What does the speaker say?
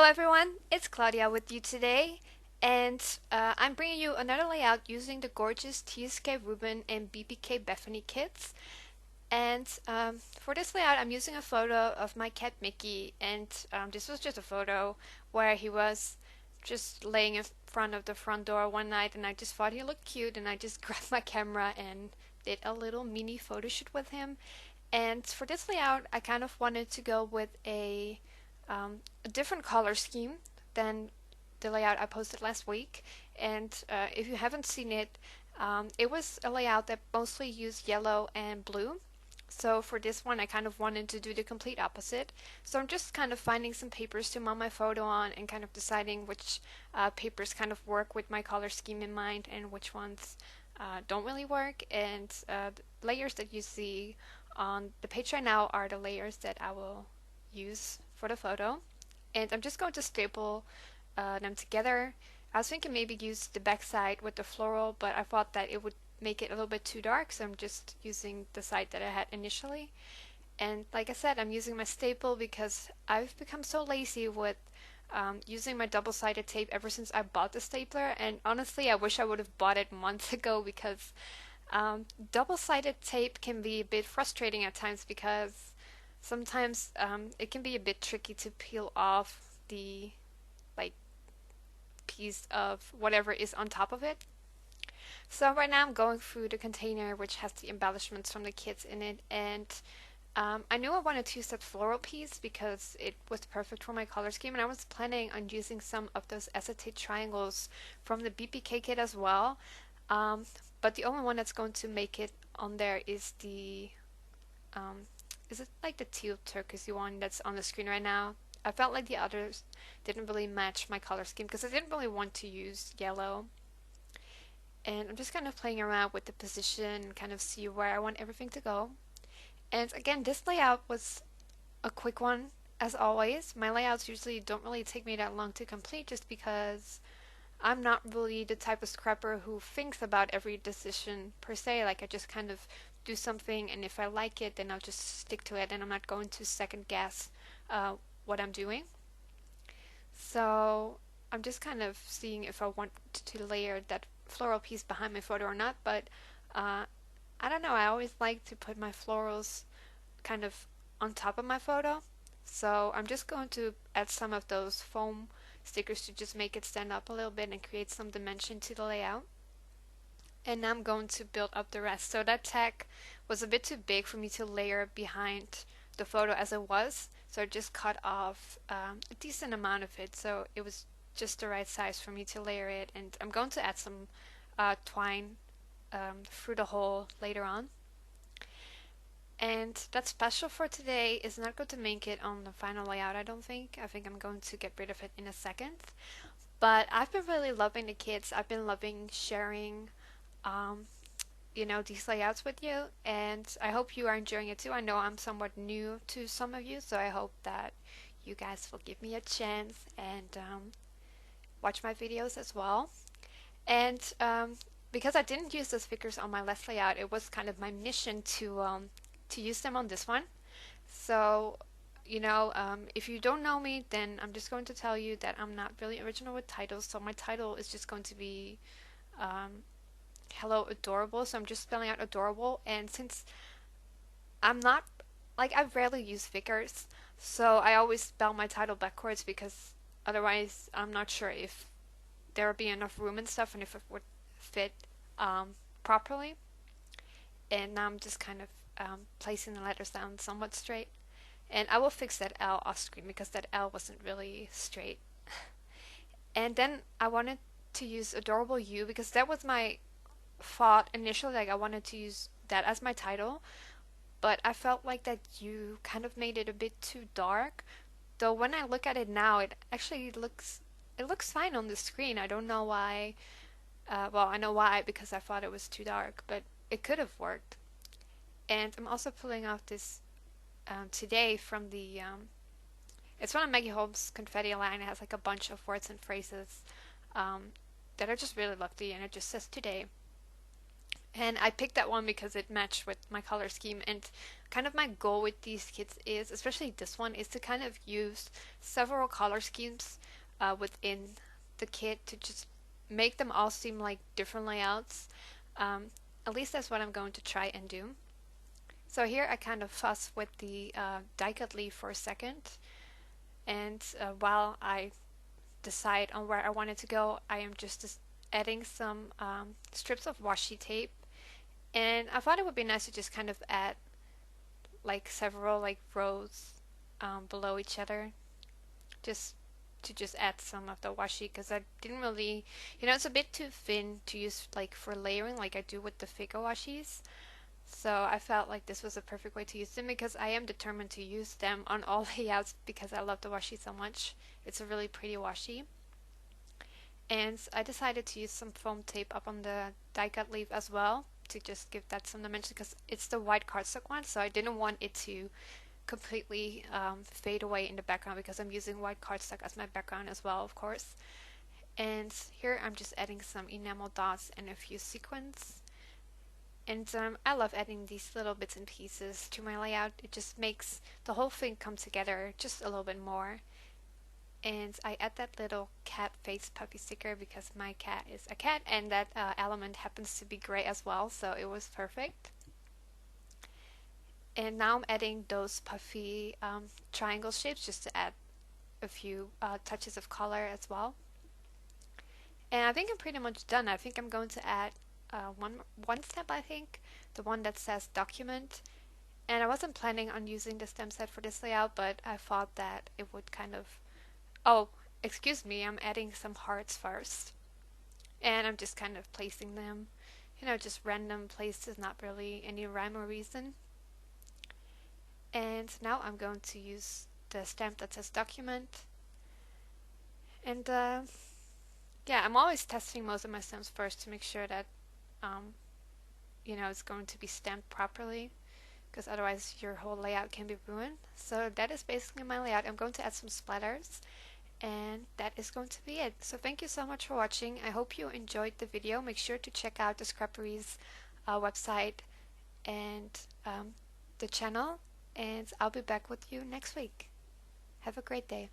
everyone, it's Claudia with you today, and I'm bringing you another layout using the gorgeous TSK Ruben and BBK Bethany kits. And for this layout, I'm using a photo of my cat Mickey, and this was just a photo where he was just laying in front of the front door one night, and I just thought he looked cute, and I just grabbed my camera and did a little mini photo shoot with him. And for this layout, I kind of wanted to go with a different color scheme than the layout I posted last week. And if you haven't seen it, it was a layout that mostly used yellow and blue. So for this one, I kind of wanted to do the complete opposite. So I'm just kind of finding some papers to mount my photo on and kind of deciding which papers kind of work with my color scheme in mind and which ones don't really work. And the layers that you see on the page right now are the layers that I will use for the photo. And I'm just going to staple them together. I was thinking maybe use the back side with the floral, but I thought that it would make it a little bit too dark, so I'm just using the side that I had initially. And like I said, I'm using my staple because I've become so lazy with using my double-sided tape ever since I bought the stapler. And honestly, I wish I would have bought it months ago because double-sided tape can be a bit frustrating at times because sometimes it can be a bit tricky to peel off the like piece of whatever is on top of it. So right now I'm going through the container which has the embellishments from the kits in it, and I knew I wanted to use that floral piece because it was perfect for my color scheme, and I was planning on using some of those acetate triangles from the BPK kit as well. Um, but the only one that's going to make it on there is the um, is it like the teal turquoisey one that's on the screen right now? I felt like the others didn't really match my color scheme because I didn't really want to use yellow. And I'm just kind of playing around with the position and kind of see where I want everything to go. And again, this layout was a quick one as always. My layouts usually don't really take me that long to complete just because I'm not really the type of scrapper who thinks about every decision per se. Like I just kind of do something, and if I like it, then I'll just stick to it, and I'm not going to second guess uh, what I'm doing. So I'm just kind of seeing if I want to layer that floral piece behind my photo or not. But uh, I don't know. I always like to put my florals kind of on top of my photo. So I'm just going to add some of those foam stickers to just make it stand up a little bit and create some dimension to the layout. And now I'm going to build up the rest. So that tag was a bit too big for me to layer behind the photo as it was. So I just cut off a decent amount of it. So it was just the right size for me to layer it. And I'm going to add some twine through the hole later on. And that special for today is not going to make it on the final layout, I don't think. I think I'm going to get rid of it in a second. But I've been really loving the kits. I've been loving sharing, um, these layouts with you. And I hope you are enjoying it too. I know I'm somewhat new to some of you, so I hope that you guys will give me a chance and watch my videos as well. And because I didn't use those figures on my last layout, it was kind of my mission to use them on this one. So, if you don't know me, then I'm just going to tell you that I'm not really original with titles. So my title is just going to be um, Hello Adorable. So I'm just spelling out adorable. And since I'm not, like, I rarely use figures, so I always spell my title backwards because otherwise I'm not sure if there would be enough room and stuff and if it would fit properly. And now I'm just kind of placing the letters down somewhat straight. And I will fix that L off screen because that L wasn't really straight. And then I wanted to use Adorable You because that was my thought initially. Like I wanted to use that as my title, but I felt like that you kind of made it a bit too dark. Though when I look at it now, it looks fine on the screen. I don't know why. Well, I know why because I thought it was too dark, but it could have worked. And I'm also pulling out this today from the it's one of Maggie Holmes' confetti line. It has like a bunch of words and phrases um, that are just really lovely, and it just says today. And I picked that one because it matched with my color scheme. And kind of my goal with these kits is, especially this one, is to kind of use several color schemes within the kit to just make them all seem like different layouts. Um, at least that's what I'm going to try and do. So here I kind of fuss with the die cut leaf for a second. And while I decide on where I want it to go, I am just adding some strips of washi tape. And I thought it would be nice to just kind of add like several like rows below each other, just to just add some of the washi, because I didn't really, it's a bit too thin to use like for layering like I do with the figure washis. So I felt like this was a perfect way to use them, because I am determined to use them on all layouts because I love the washi so much. It's a really pretty washi. And I decided to use some foam tape up on the die cut leaf as well to just give that some dimension, because it's the white cardstock one, so I didn't want it to completely fade away in the background, because I'm using white cardstock as my background as well, of course. And here I'm just adding some enamel dots and a few sequins. And I love adding these little bits and pieces to my layout. It just makes the whole thing come together just a little bit more. And I add that little cat face puppy sticker because my cat is a cat, and that element happens to be gray as well, so it was perfect. And now I'm adding those puffy triangle shapes just to add a few touches of color as well. And I think I'm pretty much done. I think I'm going to add one step, I think, the one that says document. And I wasn't planning on using the stem set for this layout, but I thought that it would kind of... Oh, excuse me, I'm adding some hearts first. And I'm just kind of placing them, just random places, not really any rhyme or reason. And now I'm going to use the stamp that says document. And yeah, I'm always testing most of my stamps first to make sure that it's going to be stamped properly, because otherwise your whole layout can be ruined. So that is basically my layout. I'm going to add some splatters, and that is going to be it. So thank you so much for watching. I hope you enjoyed the video. Make sure to check out the Scrapperies website and the channel, and I'll be back with you next week. Have a great day.